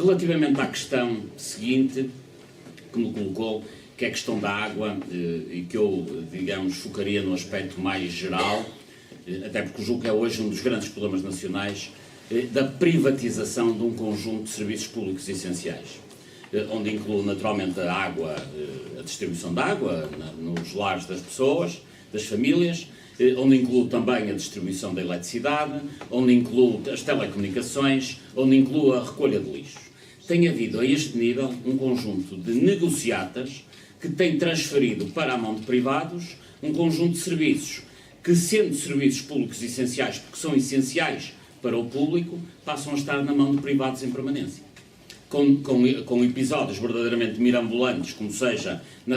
Relativamente à questão seguinte que me colocou, que é a questão da água, e que eu, digamos, focaria no aspecto mais geral, até porque julgo que é hoje um dos grandes problemas nacionais, da privatização de um conjunto de serviços públicos essenciais, onde incluo naturalmente a água, a distribuição de água nos lares das pessoas, das famílias, onde incluo também a distribuição da eletricidade, onde incluo as telecomunicações, onde incluo a recolha de lixo. Tem havido a este nível um conjunto de negociatas que têm transferido para a mão de privados um conjunto de serviços que, sendo serviços públicos essenciais, porque são essenciais para o público, passam a estar na mão de privados em permanência. Com episódios verdadeiramente mirambulantes, como seja na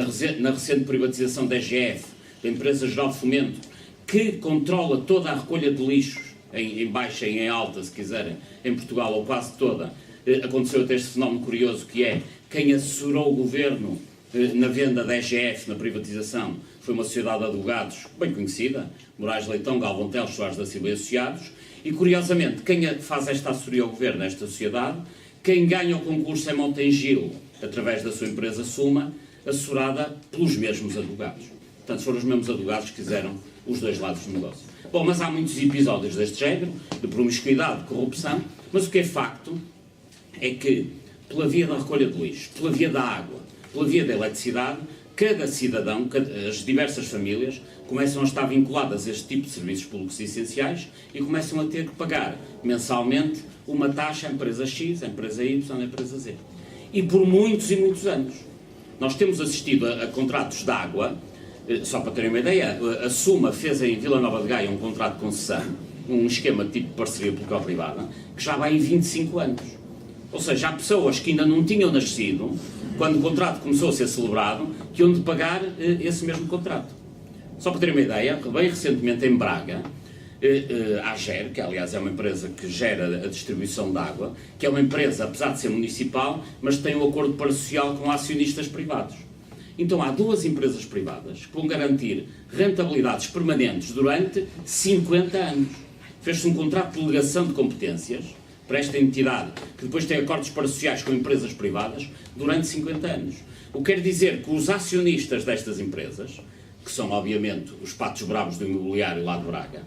recente privatização da EGF, da Empresa Geral de Fomento, que controla toda a recolha de lixos, em baixa e em alta, se quiserem, em Portugal, ou quase toda. Aconteceu até este fenómeno curioso, que é quem assessorou o governo na venda da EGF, na privatização, foi uma sociedade de advogados bem conhecida, Moraes Leitão, Galvão Teles, Soares da Silva e Associados, e curiosamente, quem faz esta assessoria ao governo nesta sociedade, quem ganha o concurso é Montengil, através da sua empresa Suma, assessorada pelos mesmos advogados. Portanto, foram os mesmos advogados que fizeram os dois lados do negócio. Bom, mas há muitos episódios deste género, de promiscuidade, de corrupção, mas o que é facto é que, pela via da recolha de lixo, pela via da água, pela via da eletricidade, cada cidadão, as diversas famílias, começam a estar vinculadas a este tipo de serviços públicos essenciais e começam a ter que pagar mensalmente uma taxa à empresa X, à empresa Y, à empresa Z. E por muitos e muitos anos. Nós temos assistido a contratos de água, só para terem uma ideia, a Suma fez em Vila Nova de Gaia um contrato de concessão, um esquema de tipo de parceria público-privada, que já vai em 25 anos. Ou seja, há pessoas que ainda não tinham nascido, quando o contrato começou a ser celebrado, que iam de pagar esse mesmo contrato. Só para terem uma ideia, bem recentemente em Braga, a AGER, que aliás é uma empresa que gera a distribuição de água, que é uma empresa, apesar de ser municipal, mas tem um acordo parasocial com acionistas privados. Então há duas empresas privadas que vão garantir rentabilidades permanentes durante 50 anos. Fez-se um contrato de delegação de competências para esta entidade, que depois tem acordos parasociais com empresas privadas, durante 50 anos. O que quer dizer que os acionistas destas empresas, que são obviamente os patos bravos do imobiliário lá de Braga,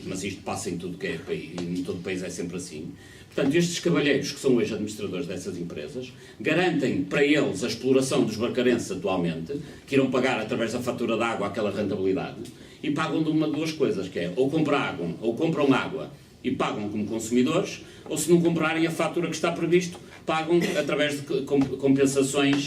mas isto passa em tudo que é país, em todo o país é sempre assim. Portanto, estes cavalheiros, que são hoje administradores dessas empresas, garantem para eles a exploração dos barcarenses atualmente, que irão pagar através da fatura de água aquela rentabilidade, e pagam de uma de duas coisas, que é ou compram água e pagam como consumidores, ou se não comprarem a fatura que está previsto, pagam através de compensações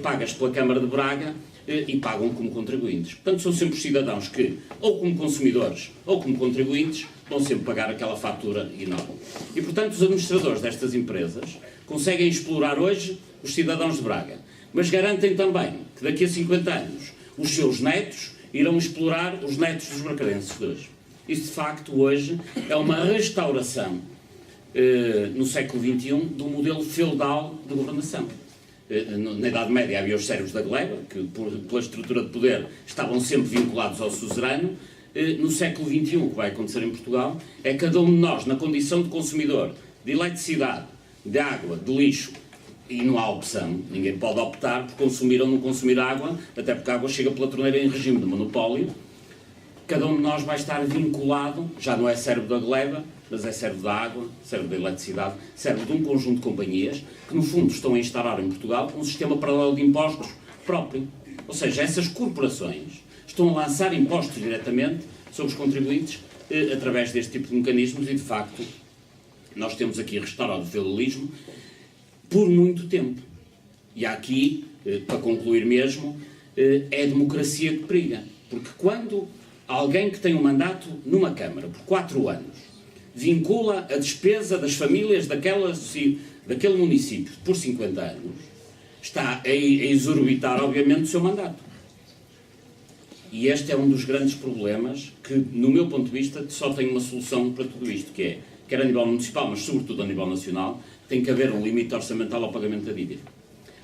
pagas pela Câmara de Braga e pagam como contribuintes. Portanto, são sempre os cidadãos que, ou como consumidores, ou como contribuintes, vão sempre pagar aquela fatura enorme. E, portanto, os administradores destas empresas conseguem explorar hoje os cidadãos de Braga, mas garantem também que daqui a 50 anos os seus netos irão explorar os netos dos bracarenses de hoje. Isso, de facto, hoje é uma restauração, no século XXI, do modelo feudal de governação. Na Idade Média havia os servos da gleba, que pela estrutura de poder estavam sempre vinculados ao suzerano. No século XXI, o que vai acontecer em Portugal, é cada um de nós, na condição de consumidor de eletricidade, de água, de lixo, e não há opção, ninguém pode optar por consumir ou não consumir água, até porque a água chega pela torneira em regime de monopólio. Cada um de nós vai estar vinculado, já não é servo da gleba, mas é servo da água, servo da eletricidade, servo de um conjunto de companhias que, no fundo, estão a instaurar em Portugal um sistema paralelo de impostos próprio. Ou seja, essas corporações estão a lançar impostos diretamente sobre os contribuintes através deste tipo de mecanismos e, de facto, nós temos aqui restaurado o feudalismo por muito tempo. E aqui, para concluir mesmo, é a democracia que periga. Porque quando alguém que tem um mandato numa Câmara por 4 anos vincula a despesa das famílias daquele município por 50 anos, está a exorbitar, obviamente, o seu mandato. E este é um dos grandes problemas que, no meu ponto de vista, só tem uma solução para tudo isto, que é, quer a nível municipal, mas sobretudo a nível nacional, tem que haver um limite orçamental ao pagamento da dívida.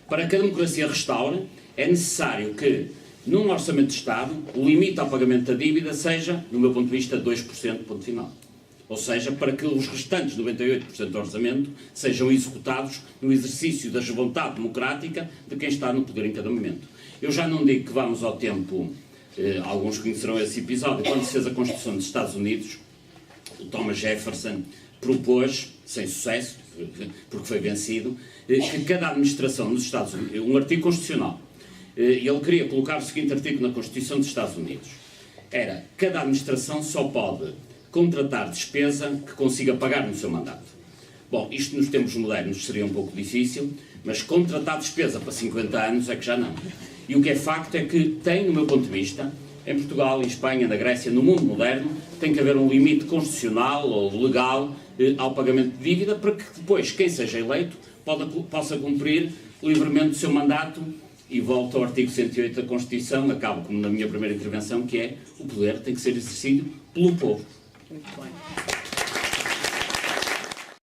Para que a democracia restaure, é necessário que, num orçamento de Estado, o limite ao pagamento da dívida seja, no meu ponto de vista, 2%, ponto final. ou seja, para que os restantes 98% do orçamento sejam executados no exercício da vontade democrática de quem está no poder em cada momento. Eu já não digo que vamos ao tempo, alguns conhecerão esse episódio, quando se fez a Constituição dos Estados Unidos, o Thomas Jefferson propôs, sem sucesso, porque foi vencido, que cada administração nos Estados Unidos, um artigo constitucional, ele queria colocar o seguinte artigo na Constituição dos Estados Unidos, era: cada administração só pode contratar despesa que consiga pagar no seu mandato. Bom, isto nos tempos modernos seria um pouco difícil, mas contratar despesa para 50 anos é que já não. E o que é facto é que tem, no meu ponto de vista, em Portugal, em Espanha, na Grécia, no mundo moderno, tem que haver um limite constitucional ou legal ao pagamento de dívida para que depois quem seja eleito possa cumprir livremente o seu mandato. E volto ao artigo 108 da Constituição, acabo como na minha primeira intervenção, que é: o poder tem que ser exercido pelo povo. Muito bem.